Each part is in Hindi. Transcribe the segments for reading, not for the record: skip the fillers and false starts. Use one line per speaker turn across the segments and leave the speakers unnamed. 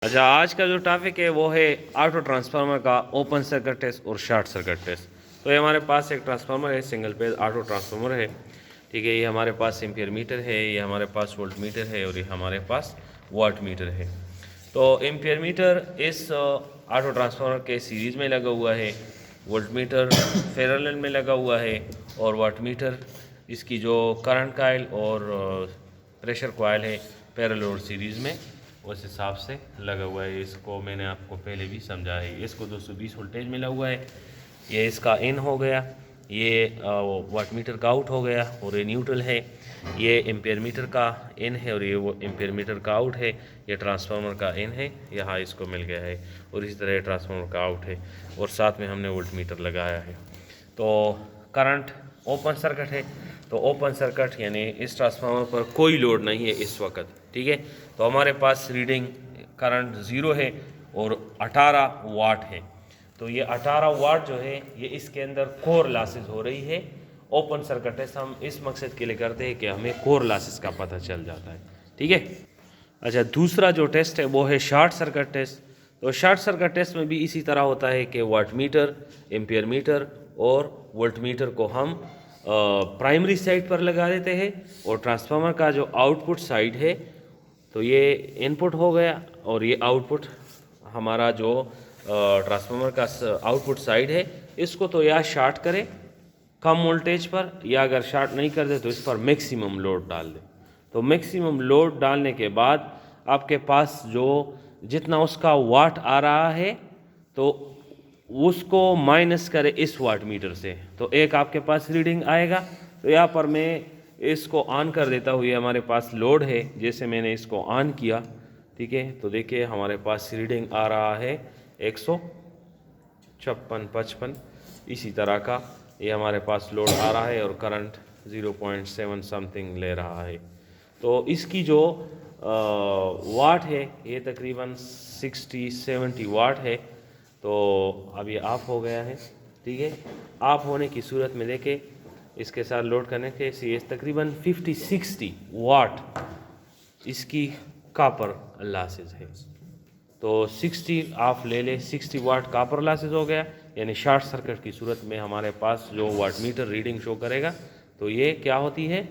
अच्छा, आज का जो टॉपिक है वो है ऑटो ट्रांसफार्मर का ओपन सर्किट टेस्ट और शॉर्ट सर्किट टेस्ट। तो ये हमारे पास एक ट्रांसफार्मर है, सिंगल फेज ऑटो ट्रांसफार्मर है। ठीक है, ये हमारे पास एम्पियर मीटर है, ये हमारे पास वोल्ट मीटर है और ये हमारे पास वाट मीटर है। तो एम्पियर मीटर इस ऑटो ट्रांसफार्मर के सीरीज़ में लगा हुआ है, वोल्ट मीटर पैरेलल में लगा हुआ है और वाट मीटर इसकी जो करंट कॉइल और प्रेशर कॉइल है पैरेलल और सीरीज़ में उस हिसाब से लगा हुआ है। इसको मैंने आपको पहले भी समझा है। इसको 220 वोल्टेज मिला हुआ है, ये इसका इन हो गया, ये वाट मीटर का आउट हो गया और ये न्यूट्रल है। ये एम्पियर मीटर का इन है और ये वो एम्पियर मीटर का आउट है। ये ट्रांसफार्मर का इन है, यहाँ इसको मिल गया है और इसी तरह ट्रांसफार्मर का आउट है और साथ में हमने वोल्ट मीटर लगाया है। तो करंट ओपन सर्किट है, तो ओपन सर्किट यानी इस ट्रांसफार्मर पर कोई लोड नहीं है इस वक्त। ठीक है, तो हमारे पास रीडिंग करंट 0 है और 18 वाट है। तो ये 18 वाट जो है ये इसके अंदर कोर लॉसेस हो रही है। ओपन सर्किट टेस्ट हम इस मकसद के लिए करते हैं कि हमें कोर लॉसेस का पता चल जाता है। ठीक है। अच्छा, दूसरा जो टेस्ट है वो है शॉर्ट सर्किट टेस्ट। तो शॉर्ट सर्किट टेस्ट में भी इसी तरह होता है कि वाट मीटर, एम्पियर मीटर और वोल्ट मीटर को हम प्राइमरी साइड पर लगा देते हैं और ट्रांसफार्मर का जो आउटपुट साइड है तो ये इनपुट हो गया और ये आउटपुट हमारा जो ट्रांसफार्मर का आउटपुट साइड है इसको तो या शॉर्ट करें कम वोल्टेज पर, या अगर शॉर्ट नहीं कर दे तो इस पर मैक्सिमम लोड डाल दें। तो मैक्सिमम लोड डालने के बाद आपके पास जो जितना उसका वाट आ रहा है तो उसको माइनस करें इस वाट मीटर से, तो एक आपके पास रीडिंग आएगा। तो यहाँ पर मैं इसको ऑन कर देता हूँ, ये हमारे पास लोड है, जैसे मैंने इसको ऑन किया, ठीक है, तो देखिए हमारे पास रीडिंग आ रहा है 156-55 इसी तरह का ये हमारे पास लोड आ रहा है और करंट 0.7 समथिंग ले रहा है। तो इसकी जो वाट है ये तकरीबन 60-70 वाट है। तो अब ये ऑफ हो गया है। ठीक है, ऑफ होने की सूरत में देखे इसके साथ लोड करने के से तकरीबन 50-60 वाट इसकी कापर लॉसेस है। तो 60 आप ले ले, 60 वाट कापर लॉसेस हो गया, यानी शॉर्ट सर्किट की सूरत में हमारे पास जो वाट मीटर रीडिंग शो करेगा तो ये क्या होती है,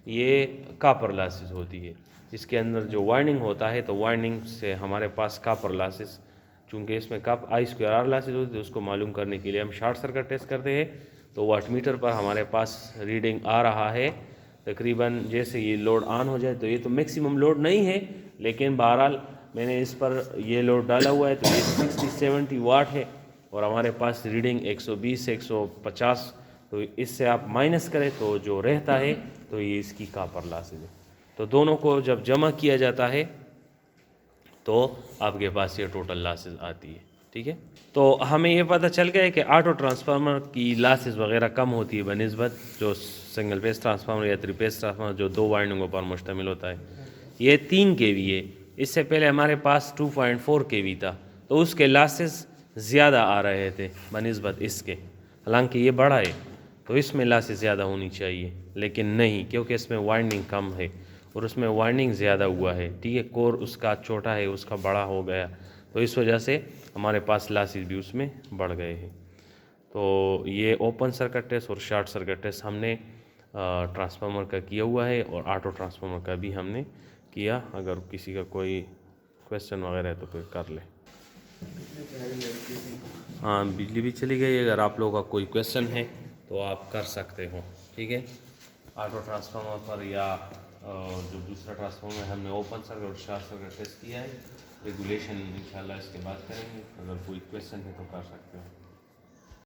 ये कापर लॉसेस होती है। इसके अंदर जो वाइंडिंग होता है तो वाइंडिंग से हमारे पास कापर लॉसेस, चूँकि इसमें कप I2R लॉसेस होती है, उसको मालूम करने के लिए हम शॉर्ट सर्किट टेस्ट करते हैं। तो वाट मीटर पर हमारे पास रीडिंग आ रहा है तकरीबन, जैसे ये लोड ऑन हो जाए तो ये तो मैक्सिमम लोड नहीं है, लेकिन बहरहाल मैंने इस पर ये लोड डाला हुआ है तो ये 60-70 वाट है और हमारे पास रीडिंग 120-150। तो इससे आप माइनस करें तो जो रहता है तो ये इसकी कापर लॉसेस है। तो दोनों को जब जमा किया जाता है तो आपके पास ये टोटल लॉसेस आती है। ठीक है, तो हमें ये पता चल गया है कि ऑटो ट्रांसफार्मर की लॉसेस वगैरह कम होती है बनिस्बत जो सिंगल फेज ट्रांसफार्मर या 3 फेज ट्रांसफार्मर जो 2 वाइंडिंगों पर मुश्तमिल होता है। ये 3 kV है, इससे पहले हमारे पास 2.4 kV था तो उसके लॉसेस ज़्यादा आ रहे थे बनिस्बत इसके। हालांकि ये बड़ा है तो इसमें लॉसेस ज़्यादा होनी चाहिए, लेकिन नहीं, क्योंकि इसमें वाइंडिंग कम है और उसमें वाइंडिंग ज़्यादा हुआ है। ठीक है, कोर उसका छोटा है, उसका बड़ा हो गया, तो इस वजह से हमारे पास लॉसेस भी उसमें बढ़ गए हैं। तो ये ओपन सर्किट टेस्ट और शॉर्ट सर्किट टेस्ट हमने ट्रांसफार्मर का किया हुआ है और ऑटो ट्रांसफार्मर का भी हमने किया। अगर किसी का कोई क्वेश्चन वगैरह है तो फिर कर ले। हाँ, बिजली भी चली गई, अगर आप लोगों का कोई क्वेश्चन है तो आप कर सकते हो। ठीक है, ऑटो ट्रांसफार्मर पर या जो दूसरा ट्रांसफार्मर हमने ओपन सर्किट और शॉर्ट सर्किट टेस्ट किया है, रेगुलेशन इंशाल्लाह इसके बाद करेंगे। अगर कोई क्वेश्चन है तो कर सकते हो।